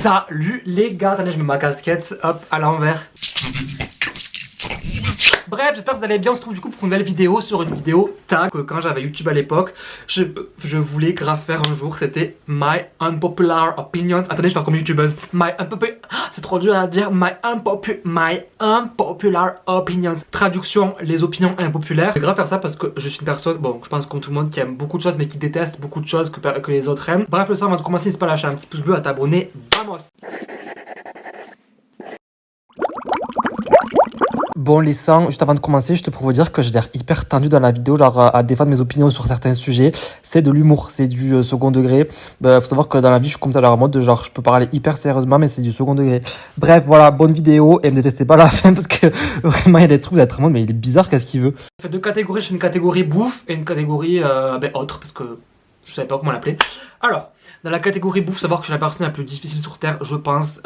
Salut les gars, attendez, je mets ma casquette, hop, à l'envers. Bref, j'espère que vous allez bien. On se trouve du coup pour une nouvelle vidéo sur une vidéo tag. Quand j'avais YouTube à l'époque, je voulais grave faire un jour. C'était My Unpopular Opinions. Attendez, je vais faire comme YouTubeuse. C'est trop dur à dire. My Unpopular Opinions. Traduction, les opinions impopulaires. Je vais grave faire ça parce que je suis une personne, bon, je pense comme tout le monde, qui aime beaucoup de choses mais qui déteste beaucoup de choses que les autres aiment. Bref, le soir, avant de commencer, n'hésite pas à lâcher un petit pouce bleu, à t'abonner. Vamos! Bon les sangs, juste avant de commencer, juste pour vous dire que j'ai l'air hyper tendu dans la vidéo, genre à défendre mes opinions sur certains sujets. C'est de l'humour, c'est du second degré. Faut savoir que dans la vie je suis comme ça, genre en mode de genre je peux parler hyper sérieusement mais c'est du second degré. Bref voilà, bonne vidéo et me détestez pas à la fin parce que vraiment il y a des trucs, vous êtes en mode mais il est bizarre, qu'est-ce qu'il veut. Je fais deux catégories, je fais une catégorie bouffe et une catégorie autre parce que je savais pas comment l'appeler. Alors, dans la catégorie bouffe, savoir que je suis la personne la plus difficile sur terre, je pense.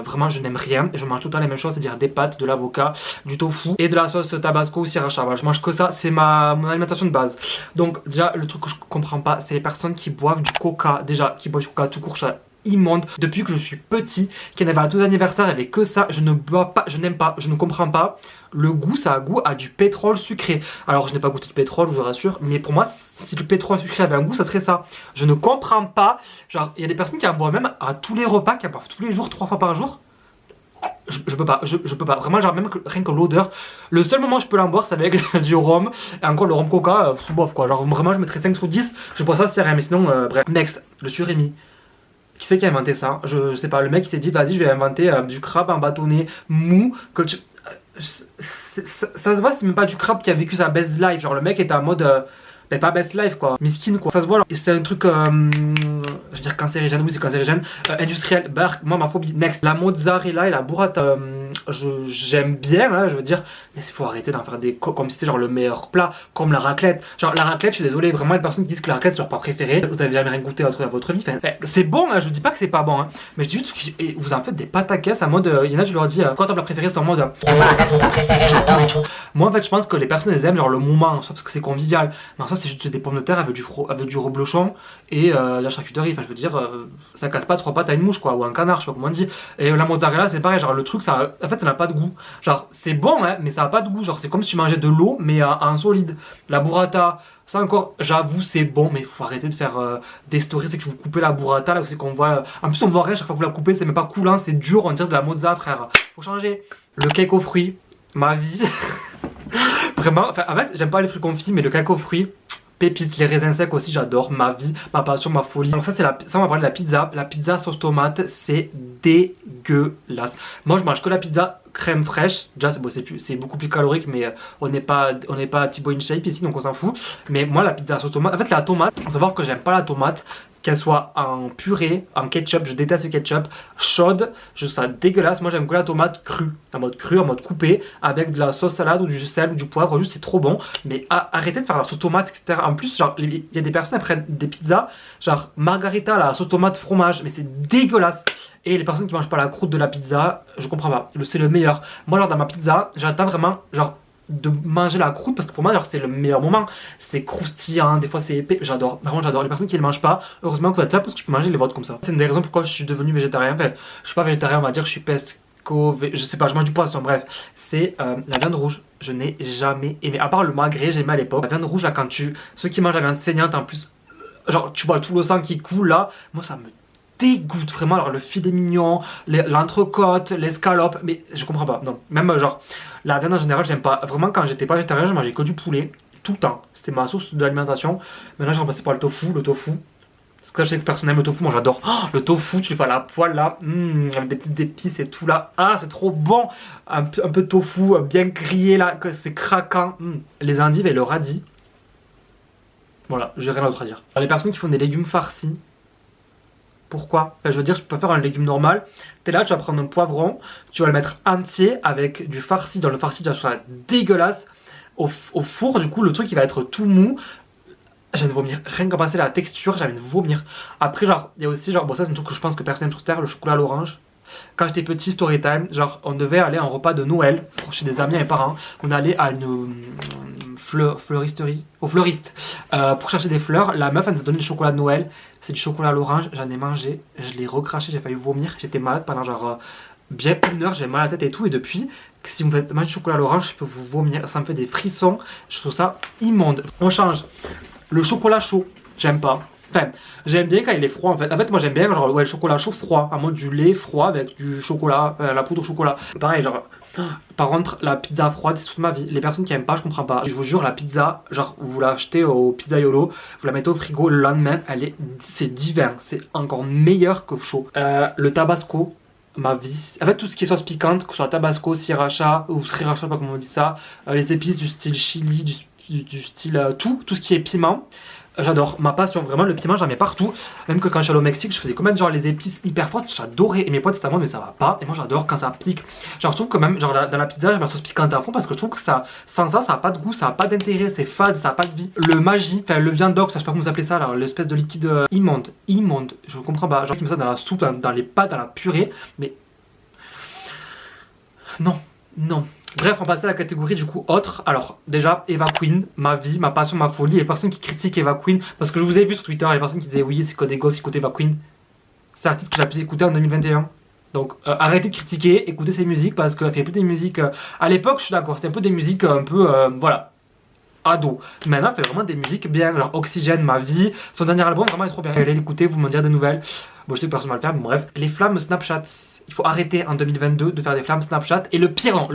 Vraiment, je n'aime rien. Je mange tout le temps les mêmes choses, c'est-à-dire des pâtes, de l'avocat, du tofu et de la sauce tabasco ou sriracha. Voilà, je mange que ça, c'est mon alimentation de base. Donc, déjà, le truc que je comprends pas, c'est les personnes qui boivent du coca. Déjà, qui boivent du coca tout court, ça immonde. Depuis que je suis petit, qu'il y en avait à tous les anniversaires, il n'y avait que ça. Je ne bois pas, je n'aime pas, je ne comprends pas. Le goût, ça a goût à du pétrole sucré. Alors, je n'ai pas goûté de pétrole, je vous rassure, mais pour moi, si le pétrole sucré avait un goût, ça serait ça. Je ne comprends pas. Genre, il y a des personnes qui en boivent même à tous les repas, qui en boivent tous les jours, 3 fois par jour. Je peux pas, je peux pas. Vraiment, genre, même rien que l'odeur. Le seul moment où je peux l'en boire, c'est avec du rhum. Et encore, le rhum coca, bof quoi. Genre, vraiment, je mettrais 5 sur 10. Je bois ça, c'est rien. Mais sinon, bref. Next, le surimi. Qui c'est qui a inventé ça? Je sais pas. Le mec, il s'est dit, vas-y, je vais inventer du crabe en bâtonnet mou. Ça se voit, c'est même pas du crabe qui a vécu sa best life. Genre, le mec est en mode. Mais pas best life quoi, miskin quoi. Ça se voit là. C'est un truc, je veux dire cancérigène, oui c'est cancérigène. Industriel, moi ma phobie. Next, la mozzarella et la burrata, j'aime bien, hein, je veux dire. Mais il faut arrêter d'en faire des comme si c'était genre le meilleur plat, comme la raclette. Genre la raclette, je suis désolé, vraiment les personnes qui disent que la raclette c'est leur plat préféré. Vous avez jamais rien goûté dans votre vie. Enfin, c'est bon, hein, je dis pas que c'est pas bon, hein, mais je dis juste que vous en faites des pâtes à caisse en mode, il y en a, je leur dis, quand ton plat préféré c'est en mode. Moi la raclette c'est mon plat préféré, j'adore et tout. Moi en fait je pense que les personnes elles aiment genre le moment, soit parce que c'est convivial, mais en soi c'est juste des pommes de terre avec du reblochon et la charcuterie. Enfin je veux dire, ça casse pas 3 pattes à une mouche quoi, ou un canard, je sais pas comment on dit. Et la mozzarella c'est pareil, genre le truc ça, en fait ça n'a pas de goût. Genre c'est bon hein, mais ça a pas de goût. Genre c'est comme si tu mangeais de l'eau mais en solide. La burrata, ça encore, j'avoue c'est bon, mais faut arrêter de faire des stories, c'est que vous coupez la burrata là, c'est qu'on voit. En plus on voit rien chaque fois que vous la coupez, c'est même pas cool hein, c'est dur, on dirait de la mozza frère. Faut changer. Le cake aux fruits, ma vie. Vraiment, enfin, en fait, j'aime pas les fruits confits, mais le cake aux fruits, pépites, les raisins secs aussi, j'adore. Ma vie, ma passion, ma folie. Donc, ça, ça, on va parler de la pizza. La pizza sauce tomate, c'est dégueulasse. Moi, je mange que la pizza crème fraîche. Déjà, c'est beaucoup plus calorique, mais on n'est pas à Thibaut InShape ici, donc on s'en fout. Mais moi, la pizza sauce tomate, en fait, la tomate, faut savoir que j'aime pas la tomate. Qu'elle soit en purée, en ketchup, je déteste le ketchup, chaude, je trouve ça dégueulasse. Moi j'aime que la tomate crue, en mode coupé, avec de la sauce salade ou du sel ou du poivre, juste c'est trop bon. Mais arrêtez de faire la sauce tomate, etc. En plus, genre, il y a des personnes qui prennent des pizzas, genre margarita, la sauce tomate fromage, mais c'est dégueulasse. Et les personnes qui mangent pas la croûte de la pizza, je comprends pas, c'est le meilleur. Moi genre dans ma pizza, j'attends vraiment, genre, de manger la croûte parce que pour moi c'est le meilleur moment, c'est croustillant, des fois c'est épais, j'adore, vraiment j'adore. Les personnes qui ne mangent pas, heureusement que vous êtes là parce que je peux manger les vôtres comme ça. C'est une des raisons pourquoi je suis devenu végétarien. Enfin, je suis pas végétarien, on va dire, je suis pesco, je sais pas, je mange du poisson, bref. C'est la viande rouge, je n'ai jamais aimé, à part le magret, j'aimais à l'époque. La viande rouge là, quand ceux qui mangent la viande saignante en plus, genre tu vois tout le sang qui coule là, moi ça me dégoûte vraiment. Alors le filet mignon, l'entrecôte, l'escalope, mais je comprends pas, non. Même genre la viande en général j'aime pas. Vraiment quand j'étais pas végétarien je mangeais que du poulet tout le temps, c'était ma source d'alimentation. Maintenant j'ai remplacé par le tofu. Parce que je sais que personne n'aime le tofu, moi j'adore. Oh, le tofu, tu le fais à la poêle là, avec des petites épices et tout là. Ah, c'est trop bon. Un peu de tofu bien grillé là, que c'est craquant. Les endives et le radis. Voilà, j'ai rien d'autre à dire. Alors, les personnes qui font des légumes farcis, pourquoi? Enfin, je veux dire, je peux faire un légume normal. T'es là, tu vas prendre un poivron, tu vas le mettre entier avec du farci. Dans le farci, tu vas faire dégueulasse. Au four, du coup, le truc il va être tout mou. Je viens de vomir. Rien qu'à passer la texture, j'ai envie de vomir. Après, genre, il y a aussi, genre, bon, ça c'est un truc que je pense que personne n'aime sur terre, le chocolat à l'orange. Quand j'étais petit, story time, genre on devait aller en repas de Noël chez des amis et mes parents. On allait à une fleuristerie, au fleuriste, pour chercher des fleurs. La meuf elle nous a donné du chocolat de Noël. C'est du chocolat à l'orange. J'en ai mangé, je l'ai recraché, j'ai failli vomir. J'étais malade pendant genre bien 1 heure, j'avais mal à la tête et tout. Et depuis, si vous me faites manger du chocolat à l'orange, je peux vous vomir. Ça me fait des frissons. Je trouve ça immonde. On change. Le chocolat chaud, j'aime pas. Enfin, j'aime bien quand il est froid en fait. En fait, moi j'aime bien genre ouais, le chocolat chaud froid, à mode du lait froid avec du chocolat, la poudre au chocolat. Pareil, genre. Par contre, la pizza froide, c'est toute ma vie. Les personnes qui aiment pas, je comprends pas. Je vous jure, la pizza, genre vous l'achetez au pizzaiolo, vous la mettez au frigo, le lendemain, c'est divin. C'est encore meilleur que chaud. Le tabasco, ma vie. En fait, tout ce qui est sauce piquante, que ce soit tabasco, sriracha ou sriracha, je sais pas comment on dit ça, les épices du style chili, du style tout ce qui est piment. J'adore, ma passion, vraiment le piment j'en mets partout. Même que quand je suis allé au Mexique, je faisais commettre genre les épices hyper fortes, j'adorais. Et mes potes c'était à moi mais ça va pas. Et moi j'adore quand ça pique. Genre je trouve que même genre dans la pizza j'ai ma sauce piquante à fond parce que je trouve que ça, sans ça, ça a pas de goût, ça a pas d'intérêt, c'est fade, ça a pas de vie. Le magie, enfin le viandox, je sais pas comment vous appelez ça, l'espèce de liquide immonde, je comprends pas. Genre qui met ça dans la soupe, dans les pâtes, dans la purée, mais non, non. Bref, on passe à la catégorie du coup autre. Alors déjà Eva Queen, ma vie, ma passion, ma folie. Les personnes qui critiquent Eva Queen, parce que je vous ai vu sur Twitter, les personnes qui disaient oui c'est que des gosses qui écoutent Eva Queen. C'est l'artiste que j'ai pu écouter en 2021. Donc arrêtez de critiquer, écoutez ses musiques parce qu'elle fait un peu des musiques. À l'époque je suis d'accord, c'était un peu des musiques un peu voilà. Ado. Maintenant elle fait vraiment des musiques bien. Alors Oxygène, ma vie. Son dernier album vraiment est trop bien. Allez l'écouter, vous m'en direz des nouvelles. Bon je sais que personne va le faire, mais bref. Les flammes Snapchat. Il faut arrêter en 2022 de faire des flammes Snapchat. Et le pire,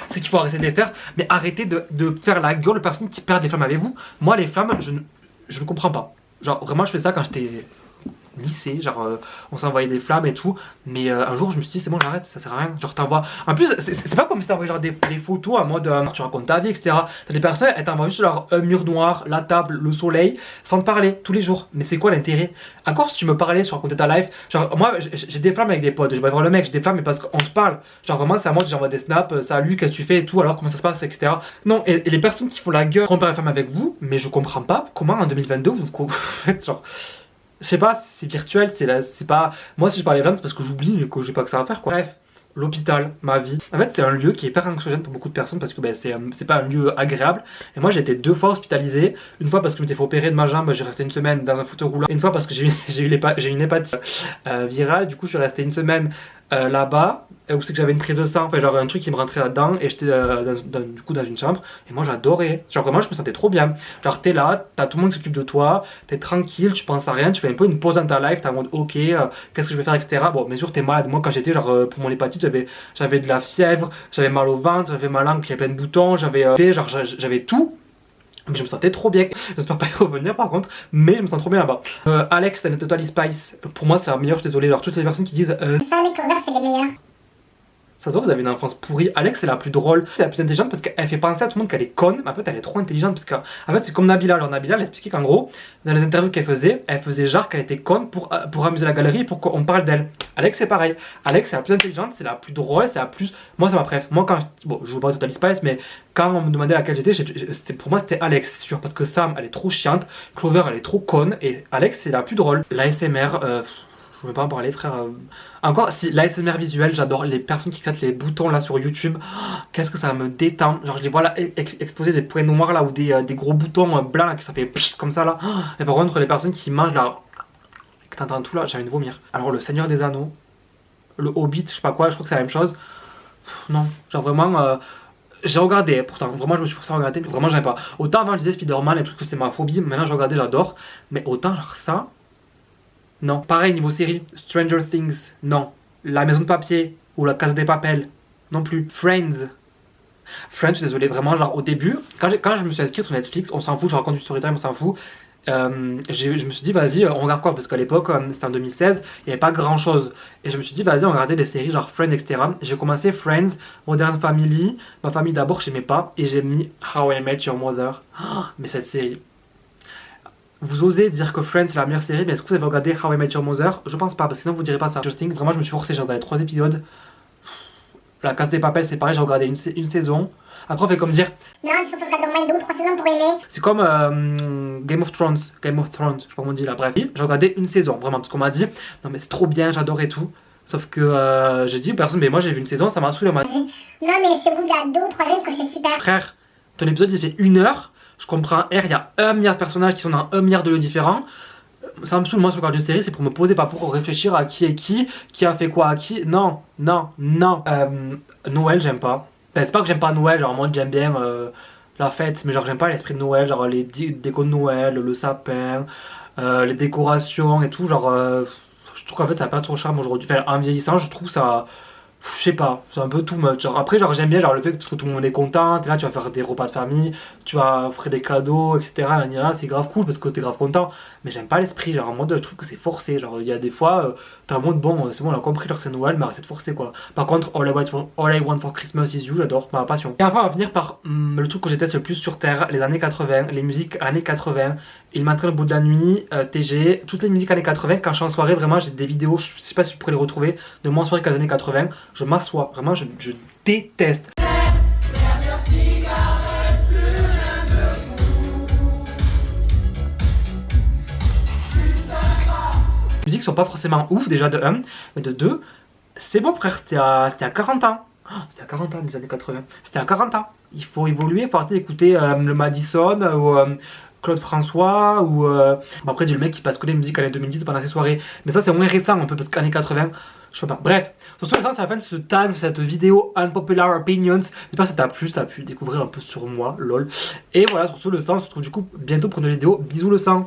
c'est qu'il faut arrêter de les faire. Mais arrêtez de faire la gueule aux personnes qui perdent des flammes avec vous. Moi, les flammes, je ne comprends pas. Genre, vraiment, je fais ça quand j'étais lycée. Genre, on s'envoyait des flammes et tout. Mais un jour, je me suis dit, c'est bon, j'arrête, ça sert à rien. Genre, t'envoies. En plus, c'est pas comme si t'envoyais genre des photos en mode tu racontes ta vie, etc. T'as des personnes, elles t'envoient juste genre un mur noir, la table, le soleil, sans te parler tous les jours. Mais c'est quoi l'intérêt? Encore si tu me parlais sur raconter ta life, genre moi j'ai des flammes avec des potes, je vais voir le mec, j'ai des flammes mais parce qu'on se parle. Genre vraiment c'est à moi que j'envoie des snaps, salut, qu'est-ce que tu fais et tout, alors comment ça se passe, etc. Non, et les personnes qui font la gueule trompent la femme avec vous, mais je comprends pas comment en 2022 vous faites genre. Je sais pas, c'est virtuel, c'est pas. Moi si je parlais flammes c'est parce que j'oublie que j'ai pas que ça à faire quoi. Bref. L'hôpital, ma vie. En fait, c'est un lieu qui est hyper anxiogène pour beaucoup de personnes parce que ben, c'est pas un lieu agréable. Et moi, j'ai été 2 fois hospitalisé. Une fois parce que je m'étais fait opérer de ma jambe, j'ai resté 1 semaine dans un fauteuil roulant. Une fois parce que j'ai eu une hépatite virale. Du coup, je suis resté 1 semaine là-bas. Où c'est que j'avais une prise de sang, enfin, genre un truc qui me rentrait là-dedans. Et j'étais du coup dans une chambre. Et moi, j'adorais. Genre, vraiment, je me sentais trop bien. Genre, t'es là, t'as tout le monde qui s'occupe de toi. T'es tranquille, tu penses à rien. Tu fais un peu une pause dans ta life. T'es en mode, ok, qu'est-ce que je vais faire, etc. Bon, bien sûr, t'es malade. Moi, quand j'étais, genre, pour mon hépatite, j'avais de la fièvre, j'avais mal au ventre, j'avais ma langue qui avait plein de boutons, j'avais tout. Mais je me sentais trop bien. J'espère pas y revenir par contre, mais je me sens trop bien là-bas. Alex, c'est Totally Spice. Pour moi, c'est la meilleure, je suis désolé. Alors, toutes les personnes qui disent ça, les covers, c'est les meilleurs. Ça se voit, vous avez une enfance pourrie. Alex, c'est la plus drôle, c'est la plus intelligente parce qu'elle fait penser à tout le monde qu'elle est conne, mais en fait, elle est trop intelligente parce qu'en fait, c'est comme Nabila. Alors, Nabila, elle expliquait qu'en gros, dans les interviews qu'elle faisait genre qu'elle était conne pour amuser la galerie et pour qu'on parle d'elle. Alex, c'est pareil. Alex, c'est la plus intelligente, c'est la plus drôle, c'est la plus. Moi, c'est ma préf. Moi, bon, je joue pas à Total Spice, mais quand on me demandait laquelle j'étais, pour moi, c'était Alex, c'est sûr, parce que Sam, elle est trop chiante, Clover, elle est trop conne, et Alex, c'est la plus drôle. L'ASMR, je ne vais pas en parler, frère. Encore, si l'ASMR visuel, j'adore les personnes qui claquent les boutons là sur YouTube. Oh, qu'est-ce que ça me détend. Genre, je les vois là exposer des points noirs là ou des gros boutons blancs là, qui ça fait psh, comme ça là. Oh, et par contre, les personnes qui mangent là, que t'entends tout là, j'ai envie de vomir. Alors, le Seigneur des Anneaux, le Hobbit, je sais pas quoi, je crois que c'est la même chose. Non, genre vraiment. J'ai regardé, pourtant, vraiment je me suis forcé à regarder, mais vraiment j'aimais pas. Autant avant je disais Spider-Man et tout, que c'est ma phobie, maintenant je regardais, j'adore. Mais autant genre ça. Non. Pareil, niveau série, Stranger Things, non. La Maison de Papier ou La Casa des Papel, non plus. Friends. Friends, je suis désolé, vraiment, genre au début, quand je me suis inscrit sur Netflix, on s'en fout, je raconte du storytime, on s'en fout. Je me suis dit, vas-y, on regarde quoi? Parce qu'à l'époque, c'était en 2016, il n'y avait pas grand chose. Et je me suis dit, vas-y, on regardait des séries genre Friends, etc. J'ai commencé Friends, Modern Family, Ma famille d'abord, je n'aimais pas. Et j'ai mis How I Met Your Mother. Oh, mais cette série. Vous osez dire que Friends c'est la meilleure série, mais est-ce que vous avez regardé How I Met Your Mother? Je pense pas, parce que sinon vous direz pas ça. Vraiment, je me suis forcé, j'ai regardé 3 épisodes. La Casa des Papel, c'est pareil, j'ai regardé une saison. Après, on fait comme dire. Non, il faut que tu regardes au moins 2 ou 3 saisons pour aimer. C'est comme Game of Thrones. Je sais pas comment on dit là, bref. J'ai regardé une saison, vraiment, tout ce qu'on m'a dit. Non, mais c'est trop bien, j'adore et tout. Sauf que j'ai dit aux personnes, mais moi j'ai vu une saison, ça m'a saoulé. Elle m'a dit, Non, mais c'est au bout de la 2 ou 3 que c'est super. frère, ton épisode il fait 1 heure. Je comprends R, il y a 1 milliard de personnages qui sont dans 1 milliard de lieux différents. Ça me saoule, moi, sur le cadre d'une série, c'est pour me poser, pas pour réfléchir à qui est qui a fait quoi à qui. Non, non, non. Noël, j'aime pas. Ben, c'est pas que j'aime pas Noël, genre moi j'aime bien la fête, mais genre j'aime pas l'esprit de Noël, genre les décos de Noël, le sapin, les décorations et tout. Genre, je trouve qu'en fait ça a pas trop charme aujourd'hui. Enfin, en vieillissant, je trouve ça. Je sais pas, c'est un peu too much. Genre, après, genre, j'aime bien genre, le fait que parce que tout le monde est content, t'es là, tu vas faire des repas de famille, tu vas offrir des cadeaux, etc. Là, c'est grave cool parce que t'es grave content. Mais j'aime pas l'esprit, genre en mode, je trouve que c'est forcé. Genre, il y a des fois, t'es en mode, bon, c'est bon, on a compris, genre c'est Noël, mais arrêtez de forcer quoi. Par contre, All I Want for Christmas is You, j'adore, ma passion. Et enfin, on va finir par le truc que je déteste le plus sur Terre, les années 80, les musiques années 80. Il m'entraîne au bout de la nuit, TG, toutes les musiques années 80. Quand je suis en soirée, vraiment, j'ai des vidéos, je sais pas si vous pourrez les retrouver, de moi en soirée avec les années 80. Je m'assois, vraiment, je déteste. Les musiques sont pas forcément ouf, déjà de 1, mais de 2, c'est bon frère, c'était à 40 ans. Oh, c'était à 40 ans les années 80. C'était à 40 ans. Il faut évoluer, il faut arrêter d'écouter le Madison ou Claude François ou bon, après, j'ai le mec qui passe que des musiques années 2010 pendant ses soirées. Mais ça, c'est moins récent un peu parce qu'années 80, je sais pas. Bref, sur ce, c'est la fin de ce tag, de cette vidéo Unpopular Opinions. J'espère que ça t'a plu, ça a pu découvrir un peu sur moi, lol. Et voilà, sur ce, le sang, on se retrouve du coup bientôt pour une vidéo. Bisous le sang.